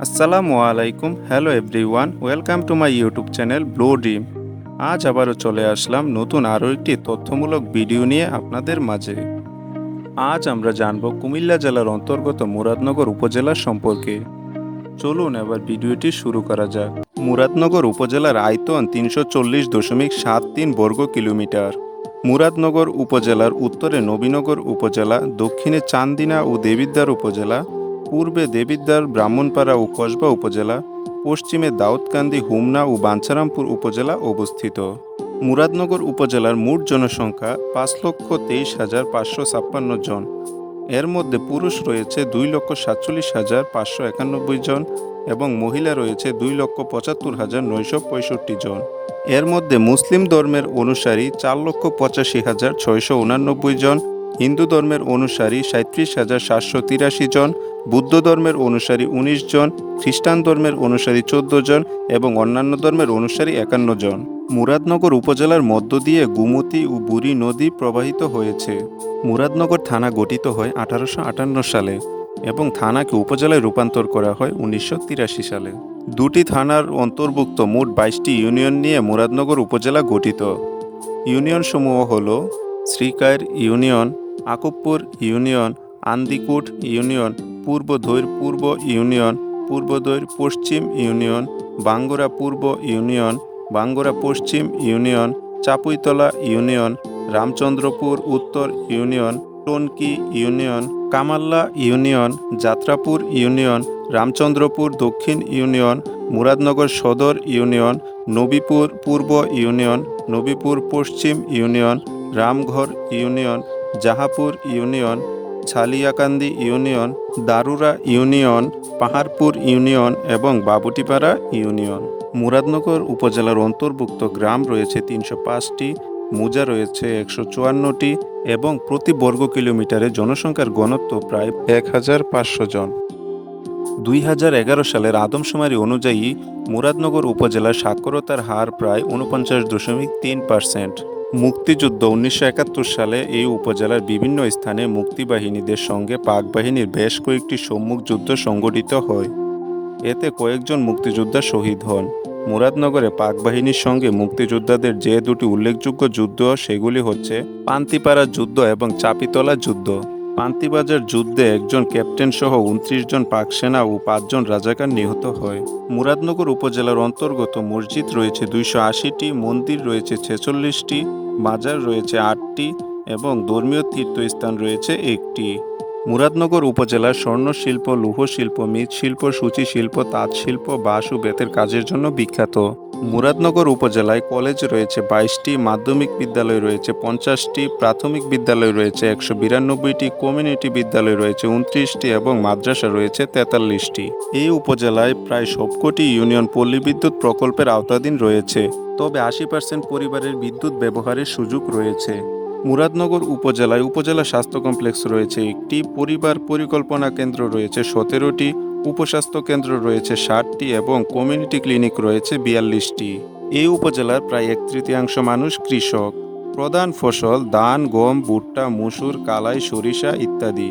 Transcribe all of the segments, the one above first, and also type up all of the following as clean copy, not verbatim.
আসসালামু আলাইকুম, hello everyone, welcome to my YouTube channel blue dream. আজ আবারও চলে আসলাম নতুন আরও একটি তথ্যমূলক ভিডিও নিয়ে আপনাদের মাঝে। আজ আমরা জানব কুমিল্লা জেলার অন্তর্গত মুরাদনগর উপজেলা সম্পর্কে। চলুন এবার ভিডিওটি শুরু করা যাক। মুরাদনগর উপজেলার আয়তন ৩৪০.73 বর্গ কিলোমিটার। মুরাদনগর উপজেলার উত্তরে নবীনগর উপজেলা, দক্ষিণে চান্দিনা ও দেবিদ্বার উপজেলা, পূর্বে দেবিদ্বার, ব্রাহ্মণপাড়া ও কসবা উপজেলা, পশ্চিমে দাউদকান্দি, হুমনা ও বাঞ্ছারামপুর উপজেলা অবস্থিত। মুরাদনগর উপজেলার মোট জনসংখ্যা ৫,২৩,৫৫৬ জন। এর মধ্যে পুরুষ রয়েছে ২,৪৭,৫৯১ জন এবং মহিলা রয়েছে ২,৭৫,৯৬৫ জন। এর মধ্যে মুসলিম ধর্মের অনুসারী ৪,৮৫,৬৮৯ জন, হিন্দু ধর্মের অনুসারী ৩৭,৭৮৩ জন, বৌদ্ধ ধর্মের অনুসারী ১৯ জন, খ্রিস্টান ধর্মের অনুসারী ১৪ জন এবং অন্যান্য ধর্মের অনুসারী ৫১ জন। মুরাদনগর উপজেলার মধ্য দিয়ে গোমতী ও বুড়ি নদী প্রবাহিত হয়েছে। মুরাদনগর থানা গঠিত হয় ১৮৫৮ সালে এবং থানাকে উপজেলায় রূপান্তর করা হয় ১৯৮৩ সালে। দুটি থানার অন্তর্ভুক্ত মোট ২২টি ইউনিয়ন নিয়ে মুরাদনগর উপজেলা গঠিত। ইউনিয়নসমূহ হল Sreekail union, Akubpur union, Andikut union, Purbadhair Purba union, Purbadhair Paschim union, Bangra Purba union, Bangra Paschim union, Chapuitala union, Ramchandrapur Uttar union, Tonki union, Kamalla union, Jatrapur union, Ramchandrapur Dakshin union, Muradnagar সদর ইউনিয়ন, নবীপুর পূর্ব union, Nabipur Paschim union, Ramghar union, Jahapur union, Chhaliakandi union, Darura union, Paharpur union এবং বাবুটিপাড়া ইউনিয়ন। মুরাদনগর উপজেলার অন্তর্ভুক্ত গ্রাম রয়েছে ৩০৫টি, মৌজা রয়েছে ১৫৪টি এবং প্রতি বর্গ কিলোমিটারে জনসংখ্যার ঘনত্ব প্রায় ১,৫০০ জন। ২০১১ সালের আদমশুমারি অনুযায়ী মুরাদনগর উপজেলার সাক্ষরতার হার প্রায় ৪৯.৩%। মুক্তিযুদ্ধ ১৯৭১ সালে এই উপজেলার বিভিন্ন স্থানে মুক্তিবাহিনীদের সঙ্গে পাক বাহিনীর বেশ কয়েকটি সম্মুখ যুদ্ধ সংঘটিত হয়। এতে কয়েকজন মুক্তিযোদ্ধা শহীদ হন। মুরাদনগরে পাক বাহিনীর সঙ্গে মুক্তিযোদ্ধাদের যে দুটি উল্লেখযোগ্য যুদ্ধ সেগুলি হচ্ছে পান্তিপাড়া যুদ্ধ এবং চাপিতলা যুদ্ধ। পান্তিবাজার যুদ্ধে একজন ক্যাপ্টেন সহ ২৯ জন পাক সেনা ও ৫ জন রাজাকার নিহত হয়। মুরাদনগর উপজেলার অন্তর্গত মসজিদ রয়েছে ২৮০টি, মন্দির রয়েছে ৪৬টি, মাজার রয়েছে ৮টি এবং ধর্মীয় তীর্থস্থান রয়েছে ১টি। মুরাদনগর উপজেলার স্বর্ণশিল্প, লৌহশিল্প, মৃৎশিল্প, সূচিশিল্প, তাঁতশিল্প, বাঁশ ও বেতের কাজের জন্য বিখ্যাত। মুরাদনগর উপজেলায় কলেজ রয়েছে ২২টি, মাধ্যমিক বিদ্যালয় রয়েছে ৫০টি, প্রাথমিক বিদ্যালয় রয়েছে ১৯২টি, কমিউনিটি বিদ্যালয় রয়েছে ২৯টি এবং মাদ্রাসা রয়েছে ৪৩টি। এই উপজেলায় প্রায় সবকটি ইউনিয়ন পল্লী বিদ্যুৎ প্রকল্পের আওতাধীন রয়েছে, তবে ৮০% পরিবারের বিদ্যুৎ ব্যবহারের সুযোগ রয়েছে। মুরাদনগর উপজেলায় উপজেলা স্বাস্থ্য কমপ্লেক্স রয়েছে ১টি, পরিবার পরিকল্পনা কেন্দ্র রয়েছে ১৭টি, উপস্বাস্থ্য কেন্দ্র রয়েছে ৬০টি এবং কমিউনিটি ক্লিনিক রয়েছে ৪২টি। এই উপজেলার প্রায় ১/৩ মানুষ কৃষক। প্রধান ফসল ধান, গম, ভুট্টা, মসুর, কালাই, সরিষা ইত্যাদি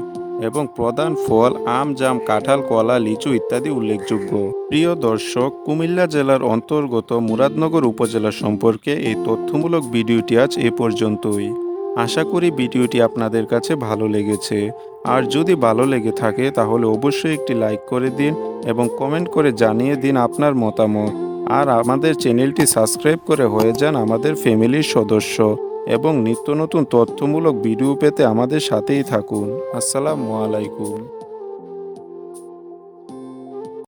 এবং প্রধান ফল আম, জাম, কাঁঠাল, কলা, লিচু ইত্যাদি উল্লেখযোগ্য। প্রিয় দর্শক, কুমিল্লা জেলার অন্তর্গত মুরাদনগর উপজেলা সম্পর্কে এই তথ্যমূলক ভিডিওটি আজ এ পর্যন্তই। আশা করি ভিডিওটি আপনাদের কাছে ভালো লেগেছে। আর যদি ভালো লেগে থাকে তাহলে অবশ্যই একটি লাইক করে দিন এবং কমেন্ট করে জানিয়ে দিন আপনার মতামত। আর আমাদের চ্যানেলটি সাবস্ক্রাইব করে হয়ে যান আমাদের ফ্যামিলির সদস্য এবং নিত্য নতুন তথ্যমূলক ভিডিও পেতে আমাদের সাথেই থাকুন। আসসালামু আলাইকুম।